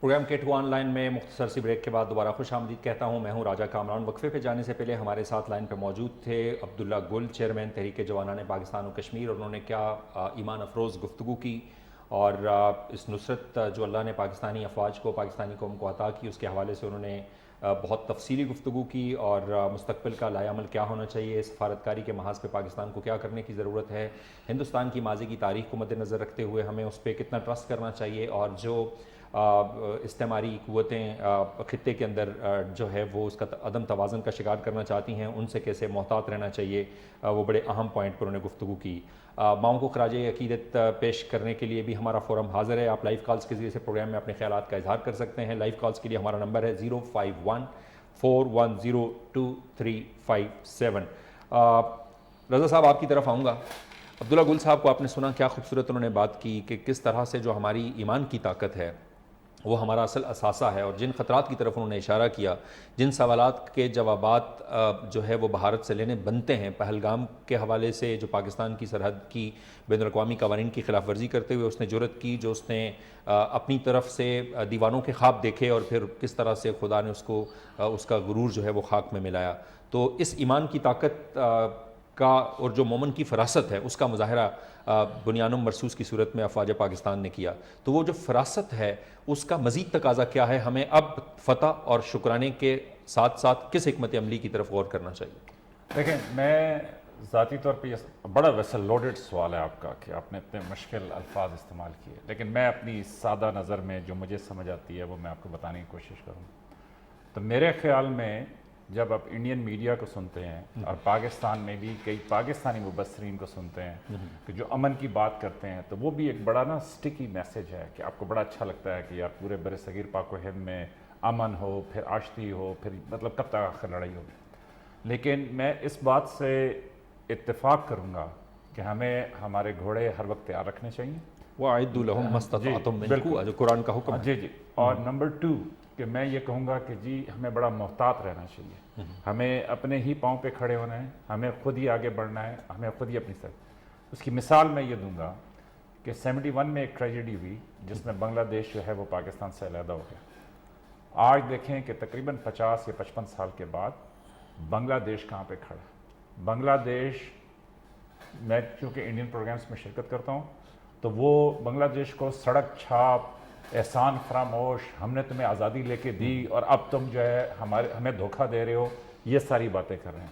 Programme K2 on line میں مختصر سی break کے بعد دوبارہ خوش آمدید کہتا ہوں. میں ہوں راجہ کامران. وقفے پہ جانے سے پہلے ہمارے ساتھ لائن پہ موجود تھے عبداللہ گل، چیئرمین تحریک جوانان پاکستان و کشمیر، اور انہوں نے کیا ایمان افروز گفتگو کی اور اس نصرت جو اللہ نے پاکستانی افواج کو، پاکستانی قوم کو عطا کی، اس کے حوالے سے انہوں نے بہت تفصیلی گفتگو کی اور مستقبل کا لائے عمل کیا ہونا چاہیے، سفارتکاری کے محاذ پہ پاکستان کو کیا کرنے کی ضرورت ہے، ہندوستان کی ماضی کی تاریخ کو مد نظر رکھتے ہوئے ہمیں اس پہ کتنا ٹرسٹ کرنا چاہیے، اور جو استعماری قوتیں خطے کے اندر جو ہے وہ اس کا عدم توازن کا شکار کرنا چاہتی ہیں، ان سے کیسے محتاط رہنا چاہیے. وہ بڑے اہم پوائنٹ پر انہوں نے گفتگو کی. ماؤں کو خراج عقیدت پیش کرنے کے لیے بھی ہمارا فورم حاضر ہے. آپ لائیو کالز کے ذریعے سے پروگرام میں اپنے خیالات کا اظہار کر سکتے ہیں. لائیو کالز کے لیے ہمارا نمبر ہے 05141022357. رضا صاحب آپ کی طرف آؤں گا. عبداللہ گل صاحب کو آپ نے سنا، کیا خوبصورت انہوں نے بات کی کہ کس طرح سے جو ہماری ایمان کی طاقت ہے وہ ہمارا اصل اثاثہ ہے، اور جن خطرات کی طرف انہوں نے اشارہ کیا، جن سوالات کے جوابات جو ہے وہ بھارت سے لینے بنتے ہیں. پہلگام کے حوالے سے جو پاکستان کی سرحد کی بین الاقوامی قوانین کی خلاف ورزی کرتے ہوئے اس نے جرأت کی، جو اس نے اپنی طرف سے دیوانوں کے خواب دیکھے اور پھر کس طرح سے خدا نے اس کا غرور جو ہے وہ خاک میں ملایا. تو اس ایمان کی طاقت کا اور جو مومن کی فراست ہے اس کا مظاہرہ بنیانم مرصوص کی صورت میں افواج پاکستان نے کیا. تو وہ جو فراست ہے اس کا مزید تقاضا کیا ہے؟ ہمیں اب فتح اور شکرانے کے ساتھ ساتھ کس حکمت عملی کی طرف غور کرنا چاہیے؟ دیکھیں، میں ذاتی طور پہ بڑا ویسے لوڈڈ سوال ہے آپ کا کہ آپ نے اتنے مشکل الفاظ استعمال کیے، لیکن میں اپنی سادہ نظر میں جو مجھے سمجھ آتی ہے وہ میں آپ کو بتانے کی کوشش کروں. تو میرے خیال میں جب آپ انڈین میڈیا کو سنتے ہیں اور پاکستان میں بھی کئی پاکستانی مبصرین کو سنتے ہیں کہ جو امن کی بات کرتے ہیں، تو وہ بھی ایک بڑا سٹکی میسیج ہے کہ آپ کو بڑا اچھا لگتا ہے کہ یار پورے بر صغیر پاک و ہند میں امن ہو، پھر آشتی ہو، پھر مطلب کب تک آخر لڑائی ہوگی. لیکن میں اس بات سے اتفاق کروں گا کہ ہمیں ہمارے گھوڑے ہر وقت تیار رکھنے چاہیے. وَأَعِدُّوا لَهُم مَّا اسْتَطَعْتُم مِّن قُوَّةٍ، جو قرآن کا حکم ہے. جی. اور نمبر 2 کہ میں یہ کہوں گا کہ جی ہمیں بڑا محتاط رہنا چاہیے. ہمیں اپنے ہی پاؤں پہ کھڑے ہونا ہے، ہمیں خود ہی آگے بڑھنا ہے، ہمیں خود ہی اپنی اس کی مثال میں یہ دوں گا کہ 71 میں ایک ٹریجڈی ہوئی جس میں بنگلہ دیش جو ہے وہ پاکستان سے علیحدہ ہو گیا. آج دیکھیں کہ تقریباً 50 یا 55 سال کے بعد بنگلہ دیش کہاں پہ کھڑا. بنگلہ دیش، میں چونکہ انڈین پروگرامز میں شرکت کرتا ہوں تو وہ بنگلہ دیش کو سڑک چھاپ، احسان فراموش، ہم نے تمہیں آزادی لے کے دی اور اب تم جو ہے ہمیں دھوکہ دے رہے ہو، یہ ساری باتیں کر رہے ہیں.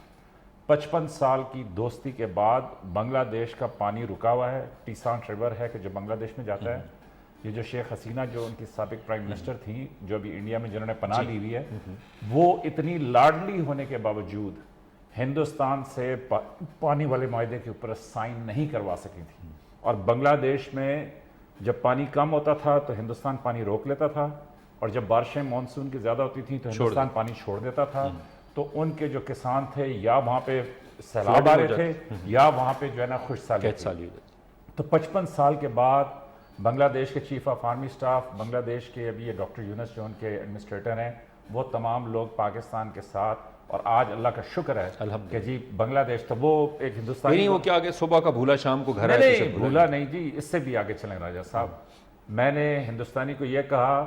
55 سال کی دوستی کے بعد بنگلہ دیش کا پانی رکا ہوا ہے. ٹیسانٹ ریور ہے کہ جو بنگلہ دیش میں جاتا ہے. یہ جو شیخ حسینہ جو ان کی سابق پرائم منسٹر تھیں، جو ابھی انڈیا میں جنہوں نے پناہ لی ہوئی ہے، وہ اتنی لاڈلی ہونے کے باوجود ہندوستان سے پانی والے معاہدے کے اوپر سائن نہیں کروا سکی تھی. اور بنگلہ دیش میں جب پانی کم ہوتا تھا تو ہندوستان پانی روک لیتا تھا، اور جب بارشیں مانسون کی زیادہ ہوتی تھیں تو ہندوستان پانی چھوڑ دیتا تھا. تو ان کے جو کسان تھے یا وہاں پہ سیلاب آ رہے تھے یا وہاں پہ جو ہے نا خشک سالی تھی. تو 55 سال کے بعد بنگلہ دیش کے چیف آف آرمی سٹاف، بنگلہ دیش کے ابھی یہ ڈاکٹر یونس جو ان کے ایڈمنسٹریٹر ہیں، وہ تمام لوگ پاکستان کے ساتھ. اور آج اللہ کا شکر ہے کہ جی بنگلہ دیش تو وہ ایک ہندوستانی نہیں، وہ کیا آگے صبح کا بھولا شام کو گھر نہیں بھولا نہیں جی، اس سے بھی آگے چلیں راجہ صاحب. میں نے ہندوستانی کو یہ کہا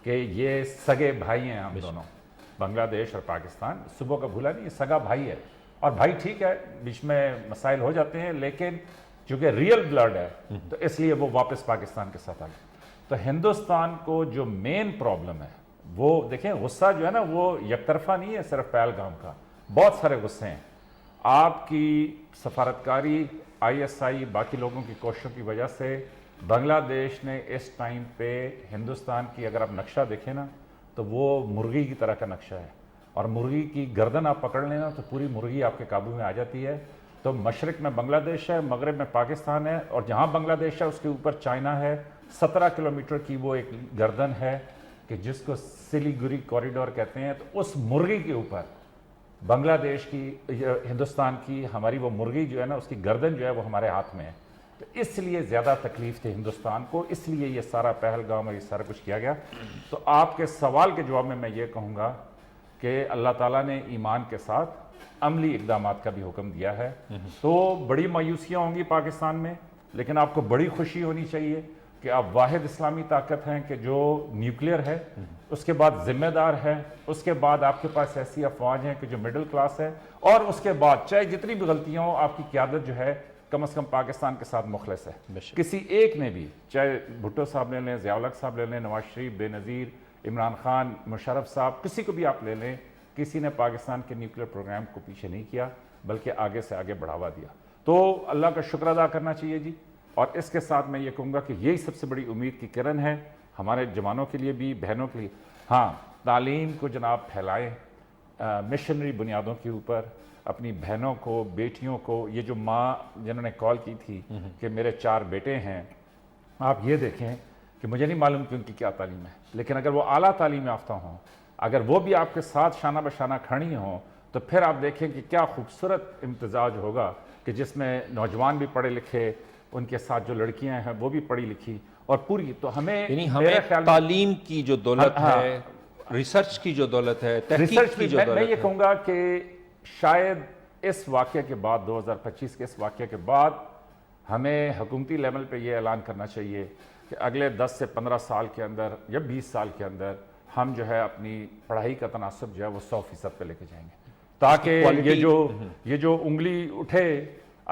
کہ یہ سگے بھائی ہیں ہم دونوں، بنگلہ دیش اور پاکستان. صبح کا بھولا نہیں، یہ سگا بھائی ہے. اور بھائی ٹھیک ہے بیچ میں مسائل ہو جاتے ہیں، لیکن چونکہ ریئل بلڈ ہے تو اس لیے وہ واپس پاکستان کے ساتھ آ گئے. تو ہندوستان کو جو مین پرابلم ہے وہ دیکھیں، غصہ جو ہے نا وہ یک طرفہ نہیں ہے صرف پہلگام کا، بہت سارے غصے ہیں. آپ کی سفارتکاری، ISI، باقی لوگوں کی کوششوں کی وجہ سے بنگلہ دیش نے اس ٹائم پہ ہندوستان کی اگر آپ نقشہ دیکھیں نا تو وہ مرغی کی طرح کا نقشہ ہے. اور مرغی کی گردن آپ پکڑ لینا تو پوری مرغی آپ کے قابو میں آ جاتی ہے. تو مشرق میں بنگلہ دیش ہے، مغرب میں پاکستان ہے، اور جہاں بنگلہ دیش ہے اس کے اوپر چائنا ہے. 17 کلومیٹر کی وہ ایک گردن ہے کہ جس کو سلیگوری کوریڈور کہتے ہیں. تو اس مرغی کے اوپر بنگلہ دیش کی، ہندوستان کی ہماری وہ مرغی جو ہے نا اس کی گردن جو ہے وہ ہمارے ہاتھ میں ہے. تو اس لیے زیادہ تکلیف تھی ہندوستان کو، اس لیے یہ سارا پہلگام اور یہ سارا کچھ کیا گیا. تو آپ کے سوال کے جواب میں یہ کہوں گا کہ اللہ تعالیٰ نے ایمان کے ساتھ عملی اقدامات کا بھی حکم دیا ہے. تو بڑی مایوسیاں ہوں گی پاکستان میں، لیکن آپ کو بڑی خوشی ہونی چاہیے کہ آپ واحد اسلامی طاقت ہیں کہ جو نیوکلیئر ہے، اس کے بعد ذمہ دار ہے، اس کے بعد آپ کے پاس ایسی افواج ہیں کہ جو مڈل کلاس ہے، اور اس کے بعد چاہے جتنی بھی غلطیاں ہوں آپ کی قیادت جو ہے کم از کم پاکستان کے ساتھ مخلص ہے۔ کسی ایک نے بھی، چاہے بھٹو صاحب لے لیں، ضیاء الحق صاحب لے لیں، نواز شریف، بے نظیر، عمران خان، مشرف صاحب، کسی کو بھی آپ لے لیں، کسی نے پاکستان کے نیوکلیئر پروگرام کو پیچھے نہیں کیا بلکہ آگے سے آگے بڑھاوا دیا۔ تو اللہ کا شکر ادا کرنا چاہیے جی، اور اس کے ساتھ میں یہ کہوں گا کہ یہی سب سے بڑی امید کی کرن ہے ہمارے جوانوں کے لیے بھی، بہنوں کے لیے۔ ہاں، تعلیم کو جناب پھیلائیں مشنری بنیادوں کے اوپر، اپنی بہنوں کو، بیٹیوں کو۔ یہ جو ماں جنہوں نے کال کی تھی کہ میرے 4 بیٹے ہیں، آپ یہ دیکھیں کہ مجھے نہیں معلوم کہ ان کی کیا تعلیم ہے، لیکن اگر وہ اعلیٰ تعلیم یافتہ ہوں، اگر وہ بھی آپ کے ساتھ شانہ بشانہ کھڑی ہوں، تو پھر آپ دیکھیں کہ کیا خوبصورت امتزاج ہوگا کہ جس میں نوجوان بھی پڑھے لکھے، ان کے ساتھ جو لڑکیاں ہیں وہ بھی پڑھی لکھی، اور پوری۔ تو ہمیں تعلیم کی جو دولت ہے، ریسرچ کی جو دولت ہے، تحقیق کی جو دولت ہے، میں یہ کہوں گا کہ شاید اس واقعے کے بعد، 2025 کے اس واقعے کے بعد، ہمیں حکومتی لیول پہ یہ اعلان کرنا چاہیے کہ اگلے 10 سے 15 سال کے اندر یا 20 سال کے اندر ہم جو ہے اپنی پڑھائی کا تناسب جو ہے وہ 100% پہ لے کے جائیں گے، تاکہ یہ جو انگلی اٹھے،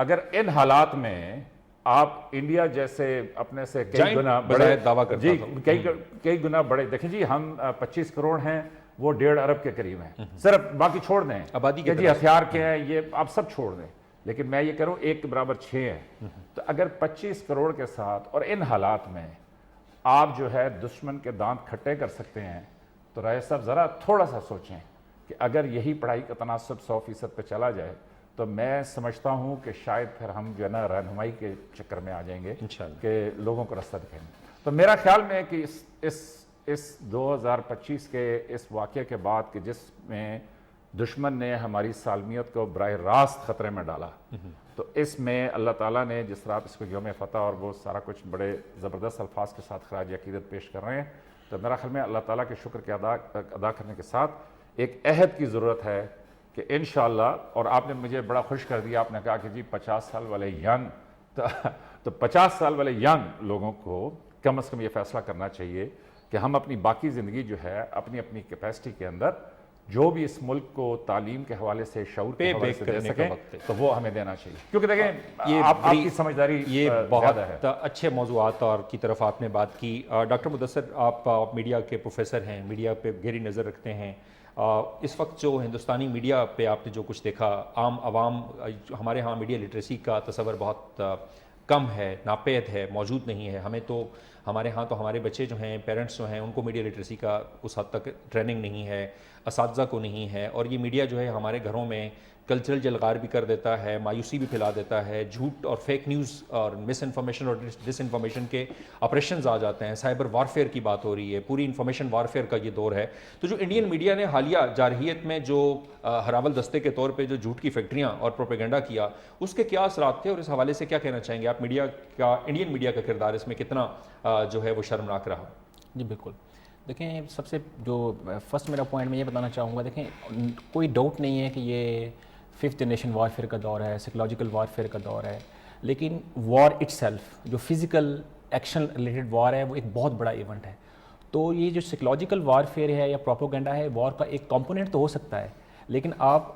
اگر ان حالات میں آپ انڈیا جیسے اپنے سے کئی گنا بڑے دعویٰ کرتا جی کئی گنا بڑے، دیکھیں جی ہم 25 کروڑ ہیں، وہ 1.5 ارب کے قریب ہیں، صرف باقی چھوڑ دیں آبادی کہ جی ہتھیار کے ہیں، یہ آپ سب چھوڑ دیں، لیکن میں یہ کروں 1 کے برابر 6 ہے۔ تو اگر 25 کروڑ کے ساتھ اور ان حالات میں آپ جو ہے دشمن کے دانت کھٹے کر سکتے ہیں، تو رائے صاحب ذرا تھوڑا سا سوچیں کہ اگر یہی پڑھائی کا تناسب 100% پہ چلا جائے تو میں سمجھتا ہوں کہ شاید پھر ہم جو ہے نا رہنمائی کے چکر میں آ جائیں گے کہ لوگوں کو راستہ دکھائیں گے۔ تو میرا خیال میں ہے کہ اس 2025 کے اس واقعے کے بعد کہ جس میں دشمن نے ہماری سالمیت کو براہ راست خطرے میں ڈالا، تو اس میں اللہ تعالیٰ نے جس طرح اس کو یوم فتح اور وہ سارا کچھ بڑے زبردست الفاظ کے ساتھ خراج عقیدت پیش کر رہے ہیں، تو میرا خیال میں اللہ تعالیٰ کے شکر کے ادا کرنے کے ساتھ ایک عہد کی ضرورت ہے کہ انشاءاللہ، اور آپ نے مجھے بڑا خوش کر دیا، آپ نے کہا کہ جی 50 سال والے تو 50 سال والے ینگ لوگوں کو کم از کم یہ فیصلہ کرنا چاہیے کہ ہم اپنی باقی زندگی جو ہے اپنی کیپیسٹی کے اندر جو بھی اس ملک کو تعلیم کے حوالے سے، شعور کے حوالے سے دے سکیں تو وہ ہمیں دینا چاہیے، کیونکہ دیکھیں آپ کی سمجھداری یہ بہت اچھے موضوعات اور کی طرف آپ نے بات کی۔ ڈاکٹر مدثر، آپ میڈیا کے پروفیسر ہیں، میڈیا پہ گہری نظر رکھتے ہیں، اس وقت جو ہندوستانی میڈیا پہ آپ نے جو کچھ دیکھا، عام عوام، ہمارے ہاں میڈیا لٹریسی کا تصور بہت کم ہے، ناپید ہے، موجود نہیں ہے۔ ہمیں تو ہمارے ہاں تو ہمارے بچے جو ہیں، پیرنٹس جو ہیں، ان کو میڈیا لٹریسی کا اس حد تک ٹریننگ نہیں ہے، اساتذہ کو نہیں ہے، اور یہ میڈیا جو ہے ہمارے گھروں میں کلچرل جلغار بھی کر دیتا ہے، مایوسی بھی پھیلا دیتا ہے، جھوٹ اور فیک نیوز اور مس انفارمیشن اور ڈس انفارمیشن کے آپریشنز آ جاتے ہیں، سائبر وارفیئر کی بات ہو رہی ہے، پوری انفارمیشن وارفیئر کا یہ دور ہے۔ تو جو انڈین میڈیا نے حالیہ جارحیت میں جو ہراول دستے کے طور پہ جو جھوٹ کی فیکٹریاں اور پروپیگنڈا کیا، اس کے کیا اثرات تھے، اور اس حوالے سے کیا کہنا چاہیں گے آپ؟ انڈین میڈیا کا کردار اس میں کتنا جو ہے وہ شرمناک رہا؟ جی بالکل، دیکھیں سب سے جو فرسٹ میرا پوائنٹ میں یہ بتانا چاہوں گا، دیکھیں کوئی ڈاؤٹ نہیں ہے کہ یہ 5th جنریشن وارفیئر کا دور ہے، سائیکولوجیکل وارفیئر کا دور ہے، لیکن وار اٹ سیلف، جو فزیکل ایکشن ریلیٹڈ وار ہے، وہ ایک بہت بڑا ایونٹ ہے۔ تو یہ جو سائیکولوجیکل وارفیئر ہے یا پروپیگنڈا ہے، وار کا ایک کمپوننٹ تو ہو سکتا ہے، لیکن آپ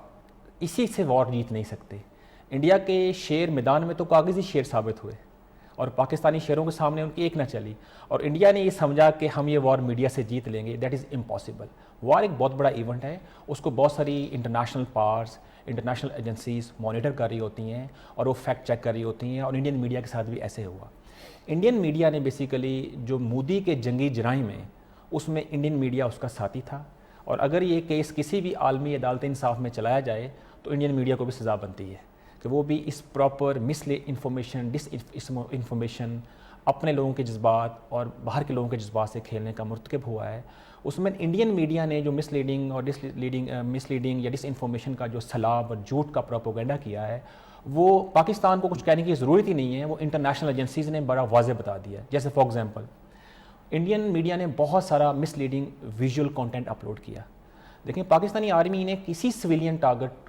اسی سے وار جیت نہیں سکتے۔ انڈیا کے شیر میدان میں تو کاغذی شیر ثابت ہوئے، اور پاکستانی شیروں کے سامنے ان کی ایک نہ چلی، اور انڈیا نے یہ سمجھا کہ ہم یہ وار میڈیا سے جیت لیں گے۔ That is impossible. وار ایک بہت بڑا ایونٹ ہے، اس کو بہت ساری international powers, international agencies monitor کر رہی ہوتی ہیں، اور وہ فیکٹ چیک کر رہی ہوتی ہیں، اور انڈین میڈیا کے ساتھ بھی ایسے ہوا۔ انڈین میڈیا نے بیسیکلی جو مودی کے جنگی جرائم ہیں، اس میں انڈین میڈیا اس کا ساتھی تھا، اور اگر یہ کیس کسی بھی عالمی عدالت انصاف میں چلایا جائے تو انڈین میڈیا کو بھی سزا بنتی ہے کہ وہ بھی اس پراپر مس انفارمیشن، ڈس انفارمیشن، اپنے لوگوں کے جذبات اور باہر کے لوگوں کے جذبات سے کھیلنے کا مرتکب ہوا ہے۔ اس میں انڈین میڈیا نے جو مس لیڈنگ یا ڈس انفارمیشن کا جو سلاب اور جھوٹ کا پروپیگنڈا کیا ہے، وہ پاکستان کو کچھ کہنے کی ضرورت ہی نہیں ہے، وہ انٹرنیشنل ایجنسیز نے بڑا واضح بتا دیا ہے۔ جیسے فار ایگزامپل انڈین میڈیا نے بہت سارا مس لیڈنگ ویژول کانٹینٹ اپلوڈ کیا۔ دیکھیں پاکستانی آرمی نے کسی سویلین ٹارگٹ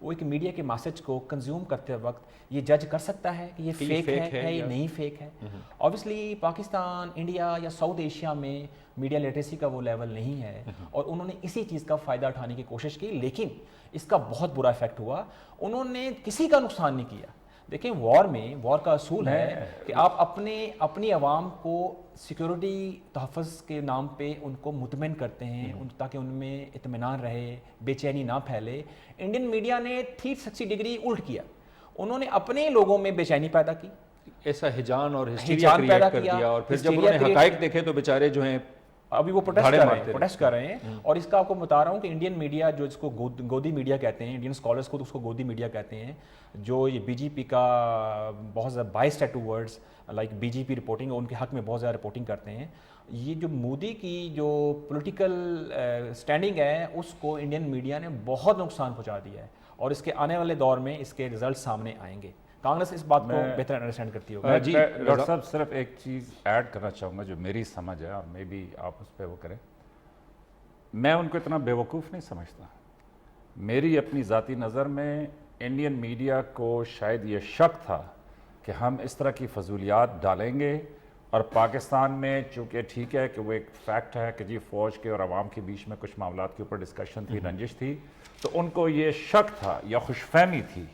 وہ ایک میڈیا کے میسج کو کنزیوم کرتے وقت یہ جج کر سکتا ہے کہ یہ فیک ہے یا نہیں فیک ہے. آبویسلی پاکستان، انڈیا یا ساؤتھ ایشیا میں میڈیا لٹریسی کا وہ لیول نہیں ہے اور انہوں نے اسی چیز کا فائدہ اٹھانے کی کوشش کی، لیکن اس کا بہت برا افیکٹ ہوا. انہوں نے کسی کا نقصان نہیں کیا. دیکھیں وار کا اصول ہے کہ آپ اپنی عوام کو سیکیورٹی تحفظ کے نام پہ ان کو مطمئن کرتے ہیں تاکہ ان میں اطمینان رہے، بے چینی نہ پھیلے. انڈین میڈیا نے 360 ڈگری الٹ کیا. انہوں نے اپنے لوگوں میں بے چینی پیدا کی، ایسا ہجان اور ہسٹیریا کریٹ کر دیا، اور پھر جب انہوں نے حقائق دیکھے تو بیچارے جو ہیں ابھی وہ پروٹیسٹ کر رہے ہیں. اور اس کا آپ کو بتا رہا ہوں کہ انڈین میڈیا جو اس کو گودی میڈیا کہتے ہیں، انڈین اسکالرس خود اس کو گودی میڈیا کہتے ہیں، جو یہ بی جے پی کا بہت زیادہ بائسڈ ہے ٹوورڈز لائک بی جے پی رپورٹنگ، ان کے حق میں بہت زیادہ رپورٹنگ کرتے ہیں. یہ جو مودی کی جو پولیٹیکل سٹینڈنگ ہے اس کو انڈین میڈیا نے بہت نقصان پہنچا دیا ہے، اور اس کے آنے والے دور میں اس کے رزلٹ سامنے آئیں گے. کانگریس اس بات کو بہتر انڈرسٹینڈ کرتی ہوگی. جی ڈاکٹر صاحب صرف ایک چیز ایڈ کرنا چاہوں گا جو میری سمجھ ہے، اور میں بھی آپ اس پہ وہ کریں. میں ان کو اتنا بیوقوف نہیں سمجھتا. میری اپنی ذاتی نظر میں انڈین میڈیا کو شاید یہ شک تھا کہ ہم اس طرح کی فضولیات ڈالیں گے، اور پاکستان میں چونکہ ٹھیک ہے کہ وہ ایک فیکٹ ہے کہ جی فوج کے اور عوام کے بیچ میں کچھ معاملات کے اوپر ڈسکشن تھی، رنجش تھی، تو ان کو یہ شک تھا یا خوش فہمی تھی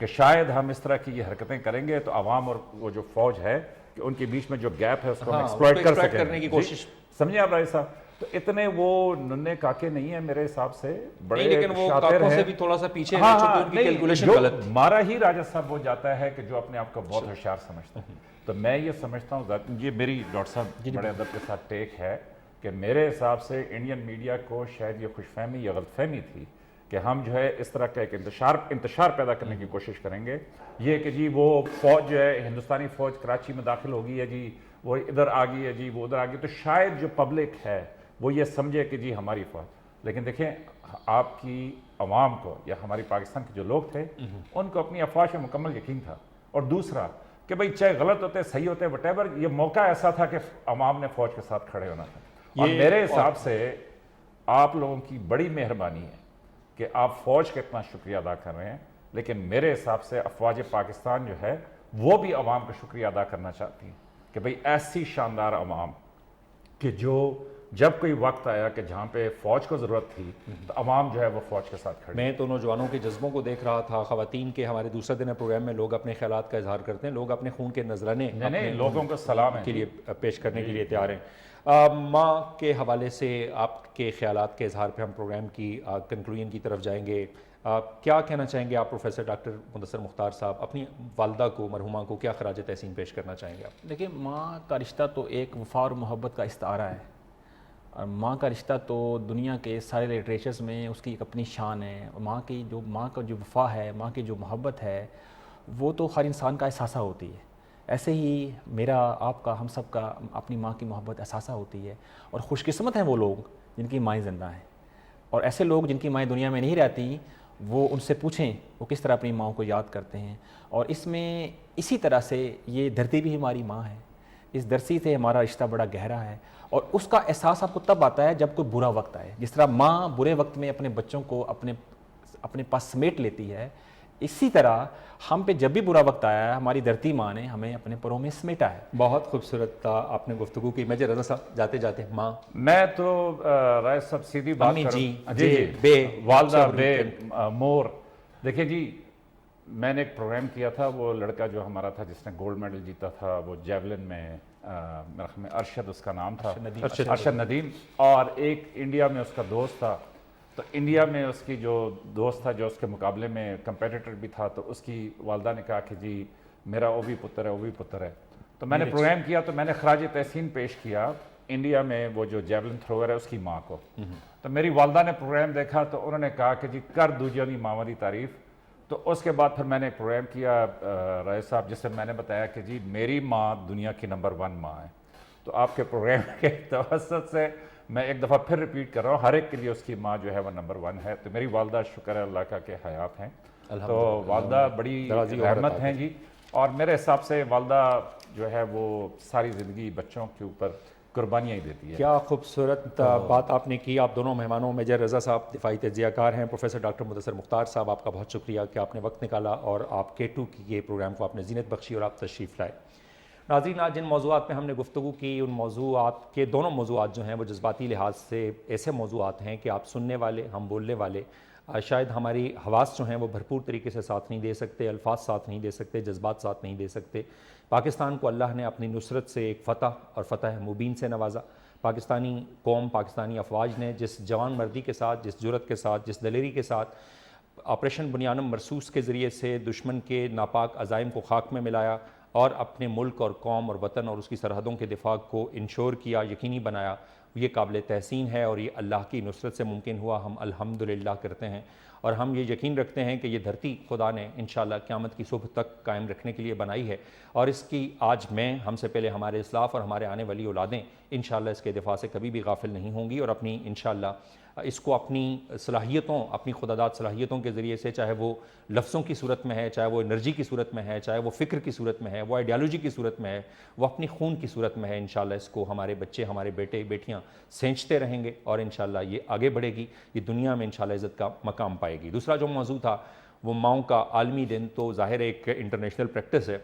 کہ شاید ہم اس طرح کی یہ حرکتیں کریں گے تو عوام اور وہ جو فوج ہے کہ ان کے بیچ میں جو گیپ ہے اس کو ہم ایکسپلائٹ کر سکیں کرنے کی کوشش. سمجھے آپ رائے صاحب؟ تو اتنے وہ ننے کاکے نہیں ہیں میرے حساب سے، بڑے لیکن وہ شاطر کاکوں ہیں. سے بھی تھوڑا سا پیچھے ہیں چونکہ ان کی کیلکولیشن غلط. ہمارا ہی راجہ صاحب وہ جاتا ہے کہ جو اپنے آپ کو بہت ہوشیار سمجھتا ہے. تو میں یہ سمجھتا ہوں، یہ میری ڈاکٹر صاحب بڑے ادب کے ساتھ ٹیک ہے کہ میرے حساب سے انڈین میڈیا کو شاید یہ خوش فہمی یا غلط فہمی تھی کہ ہم جو ہے اس طرح کا ایک انتشار پیدا کرنے کی کوشش کریں گے، یہ کہ جی وہ فوج جو ہے ہندوستانی فوج کراچی میں داخل ہوگی ہے جی، وہ ادھر آ گئی ہے جی، وہ ادھر آ گئی، تو شاید جو پبلک ہے وہ یہ سمجھے کہ جی ہماری فوج. لیکن دیکھیں آپ کی عوام کو یا ہماری پاکستان کے جو لوگ تھے ان کو اپنی افواج میں مکمل یقین تھا. اور دوسرا کہ بھئی چاہے غلط ہوتے صحیح ہوتے وٹ ایور، یہ موقع ایسا تھا کہ عوام نے فوج کے ساتھ کھڑے ہونا تھا. اور میرے حساب سے آپ لوگوں کی بڑی مہربانی ہے کہ آپ فوج کا اتنا شکریہ ادا کر رہے ہیں، لیکن میرے حساب سے افواج پاکستان جو ہے وہ بھی عوام کا شکریہ ادا کرنا چاہتی ہیں کہ بھئی ایسی شاندار عوام کہ جو جب کوئی وقت آیا کہ جہاں پہ فوج کو ضرورت تھی تو عوام جو ہے وہ فوج کے ساتھ کھڑی. میں تو نوجوانوں کے جذبوں کو دیکھ رہا تھا. خواتین کے ہمارے دوسرے دن پروگرام میں لوگ اپنے خیالات کا اظہار کرتے ہیں، لوگ اپنے خون کے نذرانے لوگوں کو سلام کے لیے پیش کرنے کے لیے تیار ہیں. ماں کے حوالے سے آپ کے خیالات کے اظہار پہ ہم پروگرام کی کنکلوژن کی طرف جائیں گے. کیا کہنا چاہیں گے آپ پروفیسر ڈاکٹر مدثر مختار صاحب، اپنی والدہ کو، مرحومہ کو کیا خراج تحسین پیش کرنا چاہیں گے آپ؟ دیکھیں ماں کا رشتہ تو ایک وفا اور محبت کا استعارہ ہے، اور ماں کا رشتہ تو دنیا کے سارے لٹریچرز میں اس کی ایک اپنی شان ہے. اور ماں کا جو وفا ہے، ماں کی جو محبت ہے، وہ تو ہر انسان کا احساسہ ہوتی ہے. ایسے ہی میرا، آپ کا، ہم سب کا اپنی ماں کی محبت احساسہ ہوتی ہے. اور خوش قسمت ہیں وہ لوگ جن کی مائیں زندہ ہیں، اور ایسے لوگ جن کی مائیں دنیا میں نہیں رہتی وہ ان سے پوچھیں وہ کس طرح اپنی ماں کو یاد کرتے ہیں. اور اس میں اسی طرح سے یہ دھرتی بھی ہماری ماں ہے، اس دھرتی سے ہمارا رشتہ بڑا گہرا ہے. اور اس کا احساس آپ کو تب آتا ہے جب کوئی برا وقت آئے. جس طرح ماں برے وقت میں اپنے بچوں کو اپنے پاس سمیٹ لیتی ہے، اسی طرح ہم پہ جب بھی برا وقت آیا ہے ہماری دھرتی ماں نے ہمیں اپنے پروں میں سمیٹا ہے. بہت خوبصورت تھا آپ نے گفتگو کی. میں رضا صاحب جاتے جاتے ماں، میں تو رائے صاحب سیدھی بات کروں. جی بے والدہ بے مور. دیکھیں جی میں نے ایک پروگرام کیا تھا، وہ لڑکا جو ہمارا تھا جس نے گولڈ میڈل جیتا تھا وہ جیولن میں، میرے خیال میں ارشد اس کا نام تھا، ارشد ندیم، اور ایک انڈیا میں اس کا دوست تھا. تو انڈیا میں اس کی جو دوست تھا جو اس کے مقابلے میں کمپیٹیٹر بھی تھا، تو اس کی والدہ نے کہا کہ جی میرا وہ بھی پتر ہے، وہ بھی پتر ہے. تو میں نے پروگرام کیا تو میں نے خراج تحسین پیش کیا انڈیا میں وہ جو جیولن تھروور ہے اس کی ماں کو. تو میری والدہ نے پروگرام دیکھا تو انہوں نے کہا کہ جی کر دوجیوں دی ماواں دی تعریف. تو اس کے بعد پھر میں نے ایک پروگرام کیا رائے صاحب جس سے میں نے بتایا کہ جی میری ماں دنیا کی نمبر 1 ماں ہے. تو آپ کے پروگرام کے توسط سے میں ایک دفعہ پھر ریپیٹ کر رہا ہوں، ہر ایک کے لیے اس کی ماں جو ہے وہ نمبر 1 ہے. تو میری والدہ شکر ہے اللہ کا کہ حیات ہیں. تو والدہ بڑی رحمت ہیں جی. اور میرے حساب سے والدہ جو ہے وہ ساری زندگی بچوں کے اوپر قربانیاں ہی دیتی ہے. کیا خوبصورت بات آپ نے کی. آپ دونوں مہمانوں میجر رضا صاحب دفاعی تجزیہ کار ہیں, پروفیسر ڈاکٹر مدثر مختار صاحب آپ کا بہت شکریہ کہ آپ نے وقت نکالا اور آپ K2 کی یہ پروگرام کو آپ نے زینت بخشی اور آپ تشریف لائے. ناظرین, آج جن موضوعات پہ ہم نے گفتگو کی ان موضوعات کے دونوں موضوعات جو ہیں وہ جذباتی لحاظ سے ایسے موضوعات ہیں کہ آپ سننے والے, ہم بولنے والے شاید ہماری حواس جو ہیں وہ بھرپور طریقے سے ساتھ نہیں دے سکتے, الفاظ ساتھ نہیں دے سکتے, جذبات ساتھ نہیں دے سکتے. پاکستان کو اللہ نے اپنی نصرت سے ایک فتح اور فتح مبین سے نوازا. پاکستانی قوم, پاکستانی افواج نے جس جوان مردی کے ساتھ, جس جرأت کے ساتھ, جس دلیری کے ساتھ آپریشن بنیانم مرصوص کے ذریعے سے دشمن کے ناپاک عزائم کو خاک میں ملایا اور اپنے ملک اور قوم اور وطن اور اس کی سرحدوں کے دفاع کو انشور کیا, یقینی بنایا, یہ قابل تحسین ہے اور یہ اللہ کی نصرت سے ممکن ہوا. ہم الحمدللہ کرتے ہیں اور ہم یہ یقین رکھتے ہیں کہ یہ دھرتی خدا نے انشاءاللہ قیامت کی صبح تک قائم رکھنے کے لیے بنائی ہے اور اس کی آج میں, ہم سے پہلے ہمارے اسلاف اور ہمارے آنے والی اولادیں انشاءاللہ اس کے دفاع سے کبھی بھی غافل نہیں ہوں گی اور اپنی انشاءاللہ اس کو اپنی صلاحیتوں, اپنی خداداد صلاحیتوں کے ذریعے سے, چاہے وہ لفظوں کی صورت میں ہے, چاہے وہ انرجی کی صورت میں ہے, چاہے وہ فکر کی صورت میں ہے, وہ آئیڈیالوجی کی صورت میں ہے, وہ اپنی خون کی صورت میں ہے, انشاءاللہ اس کو ہمارے بچے, ہمارے بیٹے بیٹیاں سینچتے رہیں گے اور انشاءاللہ یہ آگے بڑھے گی, یہ دنیا میں انشاءاللہ عزت کا مقام پائے گی. دوسرا جو موضوع تھا وہ ماؤں کا عالمی دن, تو ظاہر ایک انٹرنیشنل پریکٹس ہے.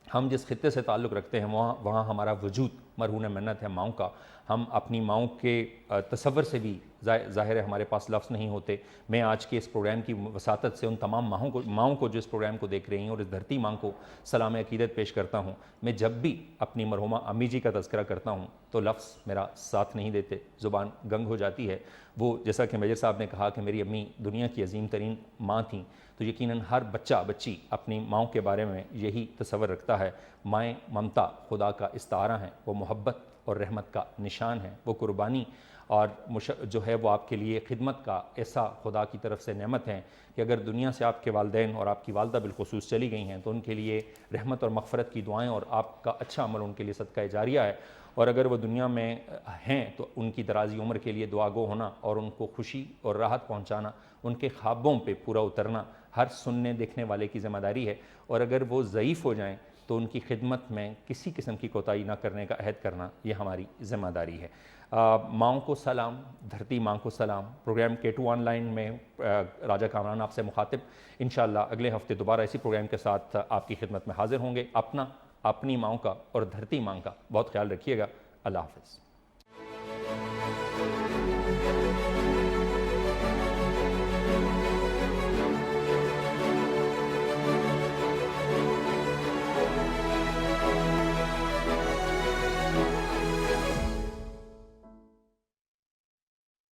ہم جس خطے سے تعلق رکھتے ہیں وہاں ہمارا وجود مرہون منت ہے ماؤں کا. ہم اپنی ماؤں کے تصور سے بھی ظاہر ہے ہمارے پاس لفظ نہیں ہوتے. میں آج کے اس پروگرام کی وساطت سے ان تمام ماؤں کو جو اس پروگرام کو دیکھ رہی ہیں اور اس دھرتی ماں کو سلام عقیدت پیش کرتا ہوں. میں جب بھی اپنی مرحومہ امی جی کا تذکرہ کرتا ہوں تو لفظ میرا ساتھ نہیں دیتے, زبان گنگ ہو جاتی ہے. وہ جیسا کہ میجر صاحب نے کہا کہ میری امی دنیا کی عظیم ترین ماں تھیں, تو یقیناً ہر بچہ بچی اپنی ماؤں کے بارے میں یہی تصور رکھتا ہے. مائیں ممتا خدا کا استعارہ ہیں, وہ محبت اور رحمت کا نشان ہے, وہ قربانی اور جو ہے وہ آپ کے لیے خدمت کا ایسا خدا کی طرف سے نعمت ہے کہ اگر دنیا سے آپ کے والدین اور آپ کی والدہ بالخصوص چلی گئی ہیں تو ان کے لیے رحمت اور مغفرت کی دعائیں اور آپ کا اچھا عمل ان کے لیے صدقہ جاریہ ہے. اور اگر وہ دنیا میں ہیں تو ان کی درازی عمر کے لیے دعا گو ہونا اور ان کو خوشی اور راحت پہنچانا, ان کے خوابوں پہ پورا اترنا ہر سننے دیکھنے والے کی ذمہ داری ہے. اور اگر وہ ضعیف ہو جائیں تو ان کی خدمت میں کسی قسم کی کوتاہی نہ کرنے کا عہد کرنا یہ ہماری ذمہ داری ہے. ماؤں کو سلام, دھرتی ماں کو سلام. پروگرام K2 آن لائن میں راجہ کامران آپ سے مخاطب انشاءاللہ اگلے ہفتے دوبارہ اسی پروگرام کے ساتھ آپ کی خدمت میں حاضر ہوں گے. اپنا, اپنی ماؤں کا اور دھرتی ماں کا بہت خیال رکھیے گا. اللہ حافظ.